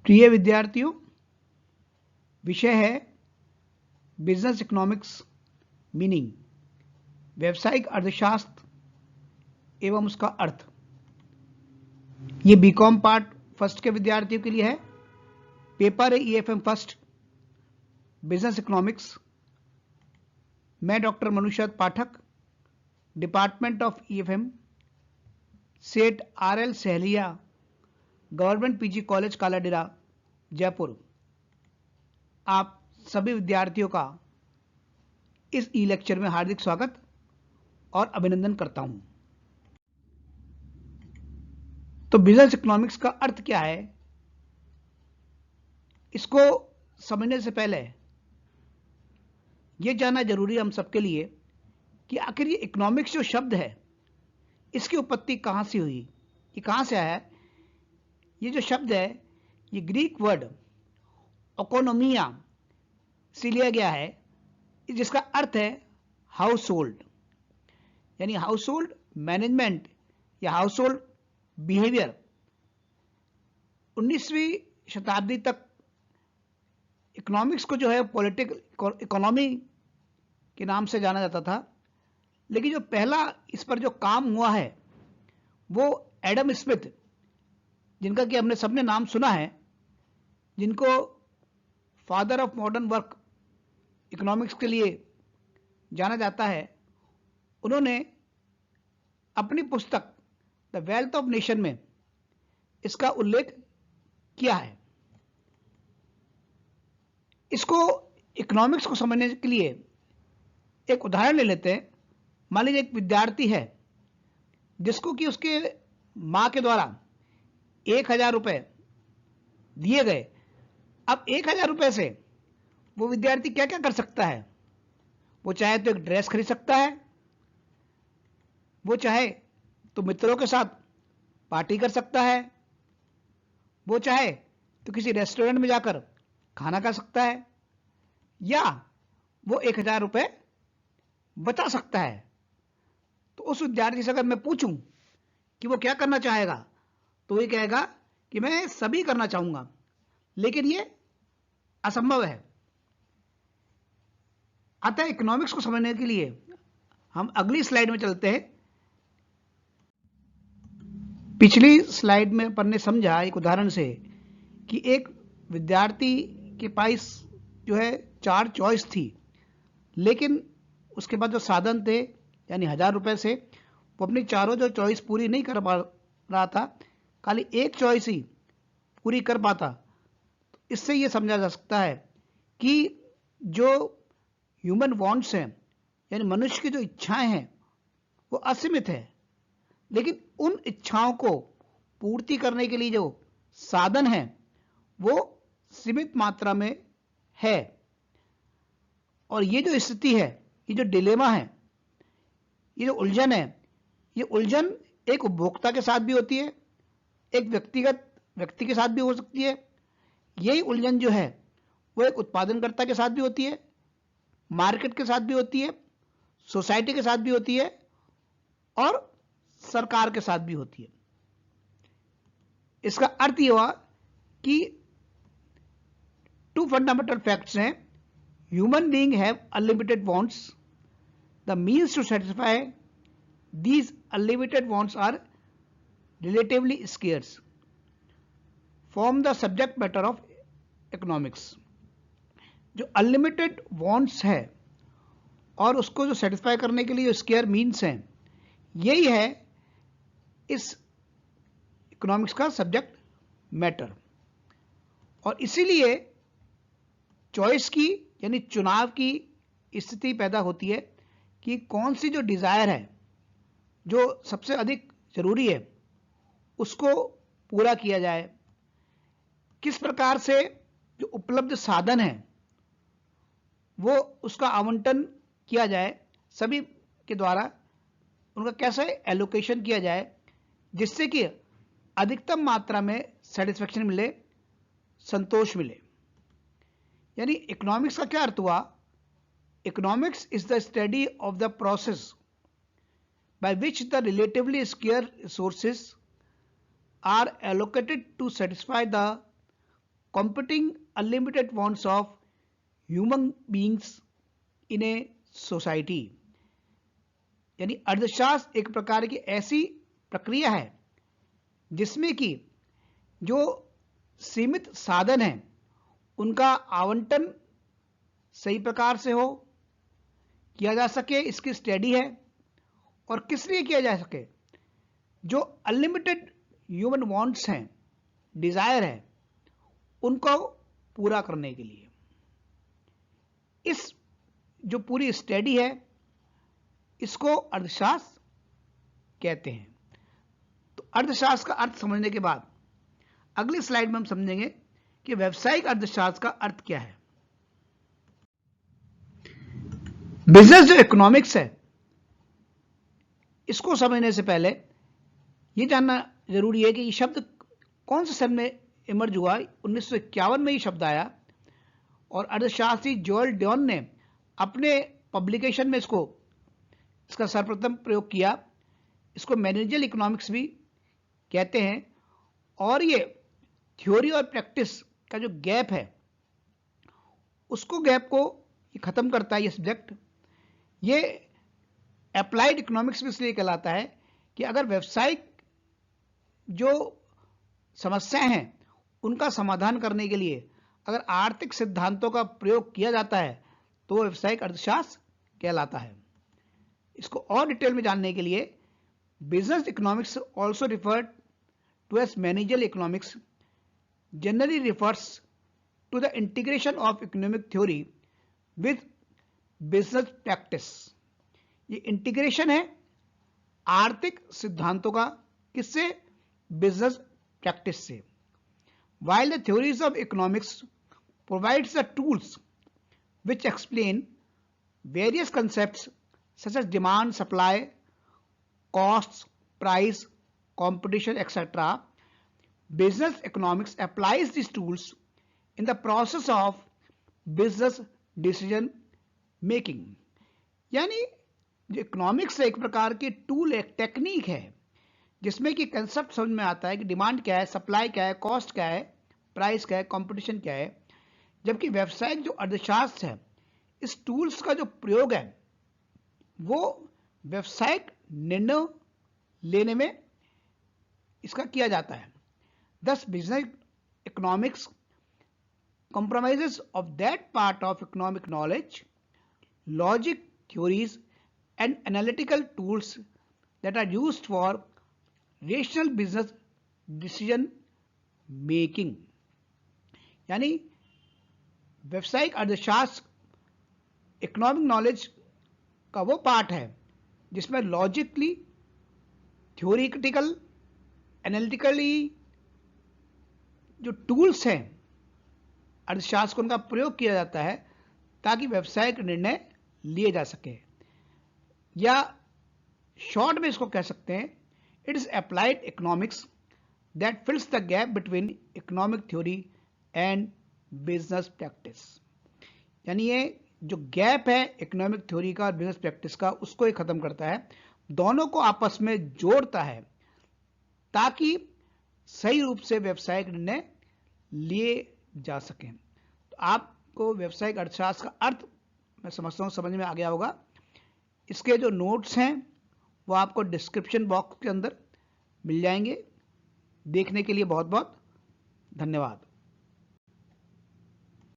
प्रिय विद्यार्थियों, विषय है बिजनेस इकोनॉमिक्स मीनिंग, व्यवसायिक अर्थशास्त्र एवं उसका अर्थ। ये बीकॉम पार्ट फर्स्ट के विद्यार्थियों के लिए है। पेपर है ईएफएम फर्स्ट बिजनेस इकोनॉमिक्स। मैं doctor Manushad Pathak, department of EFM, Seth RL Sahaliya, government PG college Kaladera, Jaipur. आप सभी विद्यार्थियों का इस ई लेक्चर में हार्दिक स्वागत और अभिनंदन करता हूं। तो बिजनेस इकोनॉमिक्स का अर्थ क्या है, इसको समझने से पहले यह जानना जरूरी है हम सबके लिए कि आखिर ये इकोनॉमिक्स जो शब्द है इसकी उत्पत्ति कहां से हुई, ये कहां से आया है। ये जो शब्द है ये ग्रीक वर्ड इकोनोमिया से लिया गया है, जिसका अर्थ है हाउस होल्ड, यानी हाउस होल्ड मैनेजमेंट या हाउस होल्ड बिहेवियर। 19वीं शताब्दी तक इकोनॉमिक्स को जो है पॉलिटिकल इकोनॉमी के नाम से जाना जाता था, लेकिन जो पहला इस पर जो काम हुआ है वो एडम स्मिथ, जिनका कि हमने सबने नाम सुना है, जिनको father of modern work economics के लिए जाना जाता है, उन्होंने अपनी पुस्तक द वेल्थ ऑफ नेशन में इसका उल्लेख किया है। इसको इकोनॉमिक्स को समझने के लिए एक उदाहरण ले लेते हैं। मान लीजिए एक विद्यार्थी है जिसको कि उसके मां के द्वारा 1000 रुपए दिए गए। अब 1000 रुपए से वो विद्यार्थी क्या क्या कर सकता है। वो चाहे तो एक ड्रेस खरीद सकता है, वो चाहे तो मित्रों के साथ पार्टी कर सकता है, वो चाहे तो किसी रेस्टोरेंट में जाकर खाना खा सकता है, या वो 1000 रुपए बचा सकता है। तो उस विद्यार्थी से अगर मैं पूछूं कि वो क्या करना चाहेगा, तो वो कहेगा कि मैं सभी करना चाहूंगा, लेकिन ये असंभव है। अतः इकोनॉमिक्स को समझने के लिए हम अगली स्लाइड में चलते हैं। पिछली स्लाइड में अपन ने समझा एक उदाहरण से कि एक विद्यार्थी के पास जो है 4 चॉइस थी, लेकिन उसके बाद जो साधन थे यानी 1000 रुपए से वो अपनी चारों जो चॉइस पूरी नहीं कर पा रहा था, खाली एक चॉइस ही पूरी कर पाता। इससे ये समझा जा सकता है कि जो ह्यूमन वांट्स हैं, यानी मनुष्य की जो इच्छाएं हैं, वो असीमित है, लेकिन उन इच्छाओं को पूर्ति करने के लिए जो साधन है वो सीमित मात्रा में है। और ये जो स्थिति है, ये जो डिलेमा है, ये जो उलझन है, ये उलझन एक उपभोक्ता के साथ भी होती है, एक व्यक्ति के साथ भी हो सकती है। यही उलझन जो है वो एक उत्पादनकर्ता के साथ भी होती है, मार्केट के साथ भी होती है, सोसाइटी के साथ भी होती है और सरकार के साथ भी होती है। इसका अर्थ यह हुआ कि 2 फंडामेंटल फैक्ट्स हैं। Human being have unlimited wants, the means to satisfy these unlimited wants are relatively scarce, form the subject matter of economics. जो अनलिमिटेड वांट्स है और उसको जो सेटिस्फाई करने के लिए जो स्केयर मीन्स हैं, यही है इस इकोनॉमिक्स का सब्जेक्ट मैटर। और इसीलिए चॉइस की यानी चुनाव की स्थिति पैदा होती है कि कौन सी जो डिजायर है, जो सबसे अधिक जरूरी है, उसको पूरा किया जाए। किस प्रकार से जो उपलब्ध साधन है वो उसका आवंटन किया जाए, सभी के द्वारा उनका कैसे एलोकेशन किया जाए, जिससे कि अधिकतम मात्रा में सेटिस्फेक्शन मिले, संतोष मिले। यानी इकोनॉमिक्स का क्या अर्थ हुआ? Economics is the study of the process by which the relatively scarce resources are allocated to satisfy the competing unlimited wants of human beings in a society। यानी अर्थशास्त्र एक प्रकार की ऐसी प्रक्रिया है जिसमें कि जो सीमित साधन हैं उनका आवंटन सही प्रकार से हो, किया जा सके, इसकी स्टडी है। और किस लिए किया जा सके? जो अनलिमिटेड ह्यूमन वांट्स हैं, डिजायर है, उनको पूरा करने के लिए। इस जो पूरी स्टडी है इसको अर्थशास्त्र कहते हैं। तो अर्थशास्त्र का अर्थ समझने के बाद अगली स्लाइड में हम समझेंगे कि व्यावसायिक अर्थशास्त्र का अर्थ क्या है। बिजनेस जो इकोनॉमिक्स है इसको समझने से पहले यह जानना जरूरी है कि ये शब्द कौन से सन में इमर्ज हुआ। 1951 में ये शब्द आया और अर्थशास्त्री जोएल ड्योन ने अपने पब्लिकेशन में इसका सर्वप्रथम प्रयोग किया। इसको मैनेजरियल इकोनॉमिक्स भी कहते हैं। और ये थ्योरी और प्रैक्टिस का जो गैप है उसको गैप को ये खत्म करता है ये सब्जेक्ट। ये अप्लाइड इकोनॉमिक्स में इसलिए कहलाता है कि अगर व्यावसायिक जो समस्याएं हैं उनका समाधान करने के लिए अगर आर्थिक सिद्धांतों का प्रयोग किया जाता है तो वो व्यावसायिक अर्थशास्त्र कहलाता है। इसको और डिटेल में जानने के लिए business economics also referred to as managerial economics generally refers to the integration of economic theory with business practice. ये इंटीग्रेशन है आर्थिक सिद्धांतों का, किससे? बिजनेस प्रैक्टिस से। While the theories of economics provides the tools which explain various concepts such as demand, supply, costs, price, competition, etc., business economics applies these tools in the process of business decision making। यानी जो economics एक प्रकार की tool, एक technique है जिसमें कि concept समझ में आता है कि डिमांड क्या है, सप्लाई क्या है, कॉस्ट क्या है, प्राइस क्या है, कंपटीशन क्या है। जबकि व्यावसायिक जो अर्थशास्त्र है इस टूल्स का जो प्रयोग है वो व्यावसायिक निर्णय लेने में इसका किया जाता है। Thus business economics comprises of that part of economic knowledge, logic, theories and analytical tools that are used for rational business decision making। यानी व्यावसायिक अर्थशास्त्र इकोनॉमिक नॉलेज का वो पार्ट है जिसमें लॉजिकली, थ्योरिटिकल, एनालिटिकली जो टूल्स हैं अर्थशास्त्र को उनका प्रयोग किया जाता है ताकि व्यावसायिक निर्णय लिए जा सके। या शॉर्ट में इसको कह सकते हैं it is applied economics that फिल्स the gap between economic theory and business practice. यानी ये जो गैप है इकोनॉमिक थ्योरी का और बिजनेस प्रैक्टिस का उसको ये खत्म करता है, दोनों को आपस में जोड़ता है ताकि सही रूप से व्यावसायिक निर्णय लिए जा सकें। तो आपको व्यावसायिक अर्थशास्त्र का अर्थ मैं समझता हूं समझ में आ गया होगा। इसके जो नोट्स हैं वो आपको डिस्क्रिप्शन बॉक्स के अंदर मिल जाएंगे। देखने के लिए बहुत बहुत धन्यवाद।